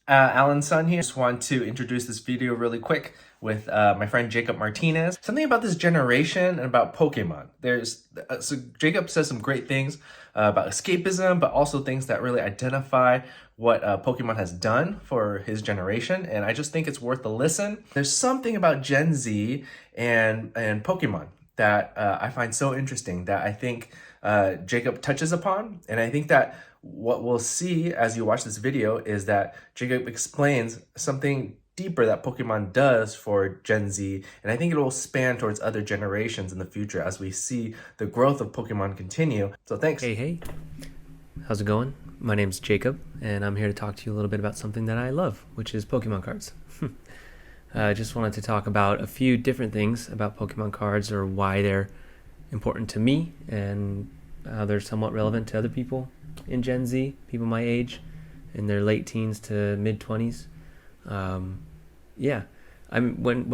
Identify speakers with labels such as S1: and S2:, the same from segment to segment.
S1: Alan's son here. Just want to introduce this video really quick with my friend Jacob Martinez. Something about this generation and about Pokemon. So Jacob says some great things about escapism, but also things that really identify what Pokemon has done for his generation, and I just think it's worth a listen. There's something about Gen Z and Pokemon that I find so interesting that I think Jacob touches upon, and I think that what we'll see as you watch this video is that Jacob explains something deeper that Pokemon does for Gen Z, and I think it will span towards other generations in the future as we see the growth of Pokemon continue. So thanks.
S2: Hey, how's it going? My name's Jacob, and I'm here to talk to you a little bit about something that I love, which is Pokemon cards. I just wanted to talk about a few different things about Pokemon cards, or why they're important to me, and how they're somewhat relevant to other people in Gen Z, people my age, in their late teens to mid-20s. When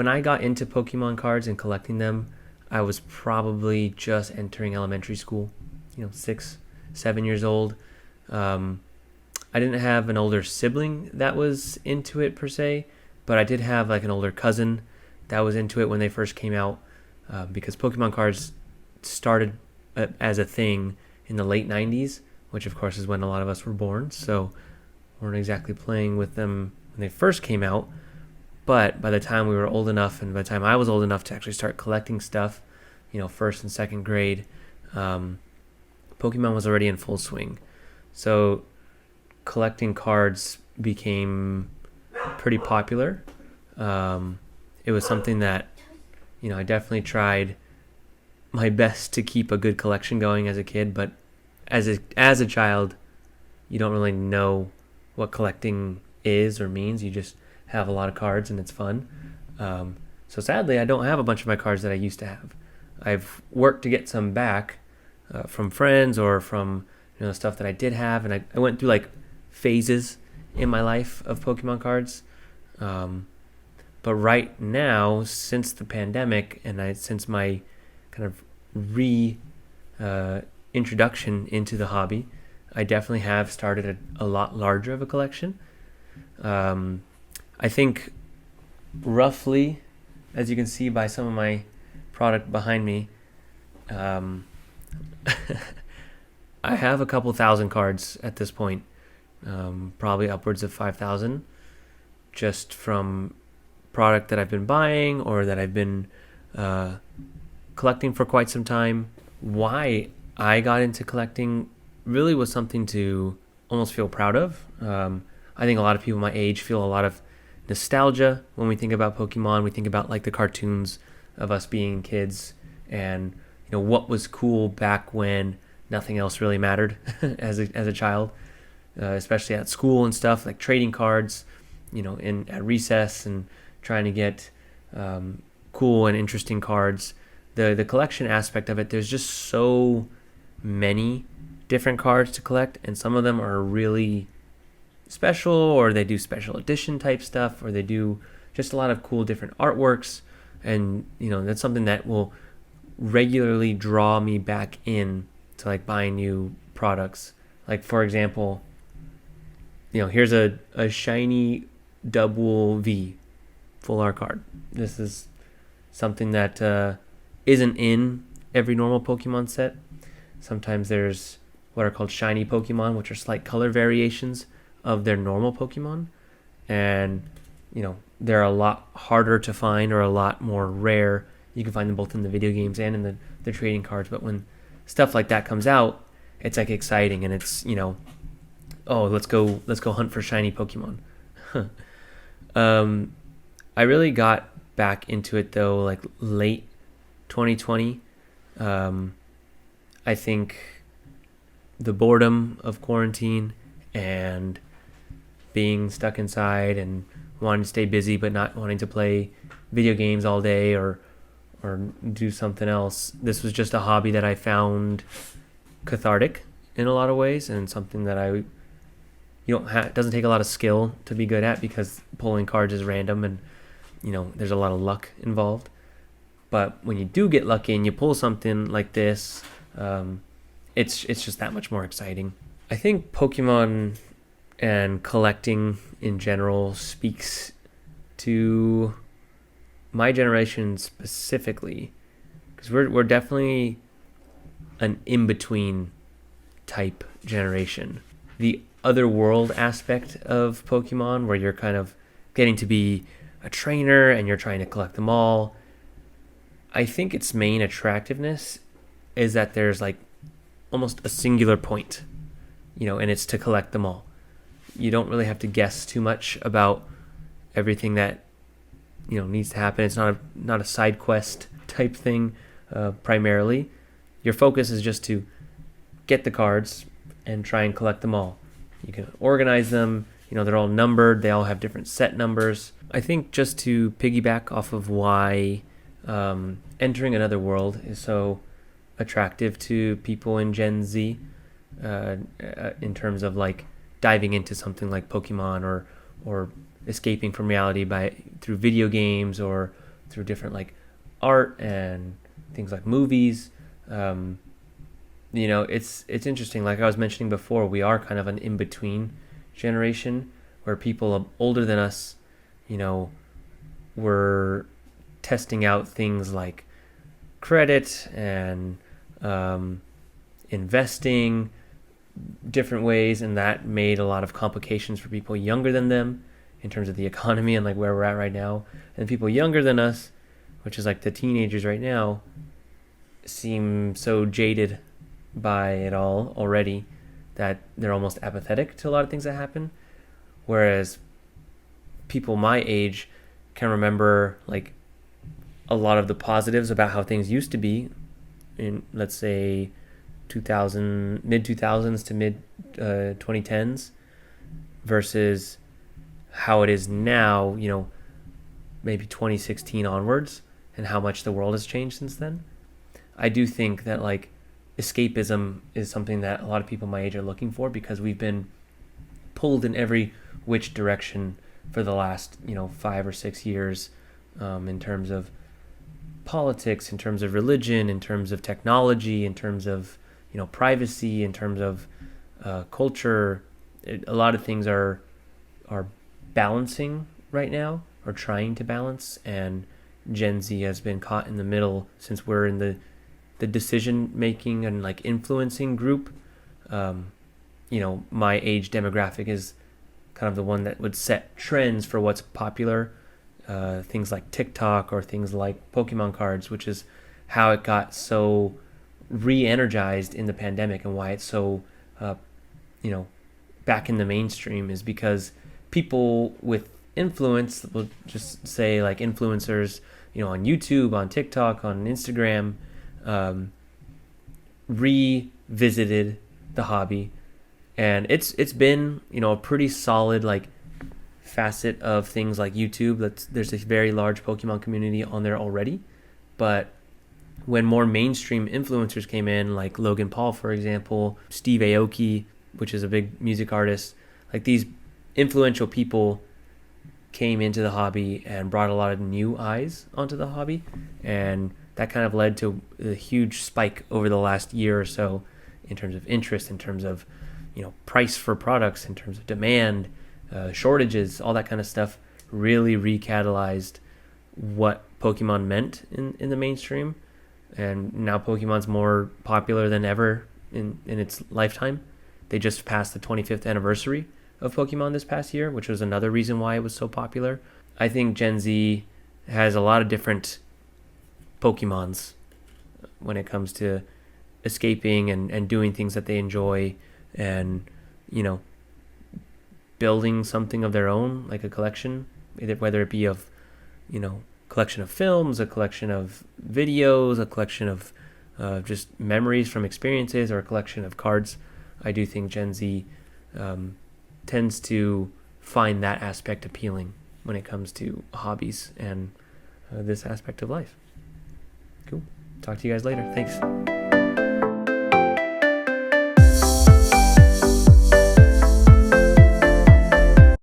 S2: I got into Pokemon cards and collecting them, I was probably just entering elementary school, 6, 7 years old. I didn't have an older sibling that was into it per se, but I did have like an older cousin that was into it when they first came out, because Pokemon cards started as a thing in the late 90s, which of course is when a lot of us were born, so we weren't exactly playing with them when they first came out. But by the time we were old enough, and by the time I was old enough to actually start collecting stuff, first and second grade, Pokemon was already in full swing. So collecting cards became pretty popular. It was something that, I definitely tried my best to keep a good collection going as a kid, but as a child, you don't really know what collecting is or means. You just have a lot of cards and it's fun. So sadly, I don't have a bunch of my cards that I used to have. I've worked to get some back from friends or from stuff that I did have, and I went through like phases in my life of Pokemon cards. But right now, since the pandemic and since my kind of introduction into the hobby, I definitely have started a lot larger of a collection. I think roughly, as you can see by some of my product behind me, I have a couple thousand cards at this point, probably upwards of 5,000, just from product that I've been buying or that I've been collecting for quite some time. Why I got into collecting really was something to almost feel proud of. I think a lot of people my age feel a lot of nostalgia when we think about Pokemon. We think about like the cartoons of us being kids, and what was cool back when nothing else really mattered as a child, especially at school and stuff, like trading cards, at recess and trying to get cool and interesting cards. The collection aspect of it, there's just so many different cards to collect, and some of them are really special, or they do special edition type stuff, or they do just a lot of cool different artworks, and that's something that will regularly draw me back in to like buying new products. Like, for example, here's a shiny double V full art card. This is something that isn't in every normal Pokemon set. Sometimes there's what are called shiny Pokemon, which are slight color variations of their normal Pokemon, and they're a lot harder to find, or a lot more rare. You can find them both in the video games and in the trading cards, but when stuff like that comes out, it's like exciting, and it's oh, let's go hunt for shiny Pokemon. I really got back into it though, like late 2020. I think the boredom of quarantine and being stuck inside and wanting to stay busy but not wanting to play video games all day or do something else. This was just a hobby that I found cathartic in a lot of ways, and something that it doesn't take a lot of skill to be good at, because pulling cards is random and there's a lot of luck involved. But when you do get lucky and you pull something like this, it's just that much more exciting. I think Pokemon and collecting in general speaks to my generation specifically, because we're definitely an in-between type generation. The other world aspect of Pokemon, where you're kind of getting to be a trainer and you're trying to collect them all, I think its main attractiveness is that there's like almost a singular point, and it's to collect them all. You don't really have to guess too much about everything that needs to happen. It's not a side quest type thing. Primarily, your focus is just to get the cards and try and collect them all. You can organize them. They're all numbered. They all have different set numbers. I think just to piggyback off of why entering another world is so attractive to people in Gen Z, in terms of like diving into something like Pokemon or escaping from reality through video games or through different like art and things like movies. It's interesting. Like I was mentioning before, we are kind of an in-between generation where people older than us, were testing out things like credit and investing different ways, and that made a lot of complications for people younger than them in terms of the economy and like where we're at right now. And people younger than us, which is like the teenagers right now, seem so jaded by it all already that they're almost apathetic to a lot of things that happen, whereas people my age can remember like a lot of the positives about how things used to be in, let's say, mid 2000s to mid 2010s versus how it is now, maybe 2016 onwards, and how much the world has changed since then. I do think that like escapism is something that a lot of people my age are looking for, because we've been pulled in every which direction for the last 5 or 6 years, in terms of politics, in terms of religion, in terms of technology, in terms of privacy, in terms of culture. A lot of things are balancing right now, or trying to balance, and Gen Z has been caught in the middle since we're in the decision making and like influencing group. My age demographic is kind of the one that would set trends for what's popular, things like TikTok or things like Pokemon cards, which is how it got so re-energized in the pandemic, and why it's so back in the mainstream is because people with influence, will just say like influencers, on YouTube, on TikTok, on Instagram, revisited the hobby, and it's been a pretty solid like facet of things like YouTube. There's a very large Pokemon community on there already, but when more mainstream influencers came in, like Logan Paul, for example, Steve Aoki, which is a big music artist, like these influential people came into the hobby and brought a lot of new eyes onto the hobby, and that kind of led to a huge spike over the last year or so in terms of interest, in terms of price for products, in terms of demand, shortages, all that kind of stuff really recatalyzed what Pokemon meant in the mainstream. And now Pokemon's more popular than ever in its lifetime. They just passed the 25th anniversary of Pokemon this past year, which was another reason why it was so popular. I think Gen Z has a lot of different Pokemons when it comes to escaping and doing things that they enjoy, and building something of their own, like a collection, whether it be of collection of films, a collection of videos, a collection of just memories from experiences, or a collection of cards. I do think Gen Z tends to find that aspect appealing when it comes to hobbies and this aspect of life. Cool. Talk to you guys later. Thanks.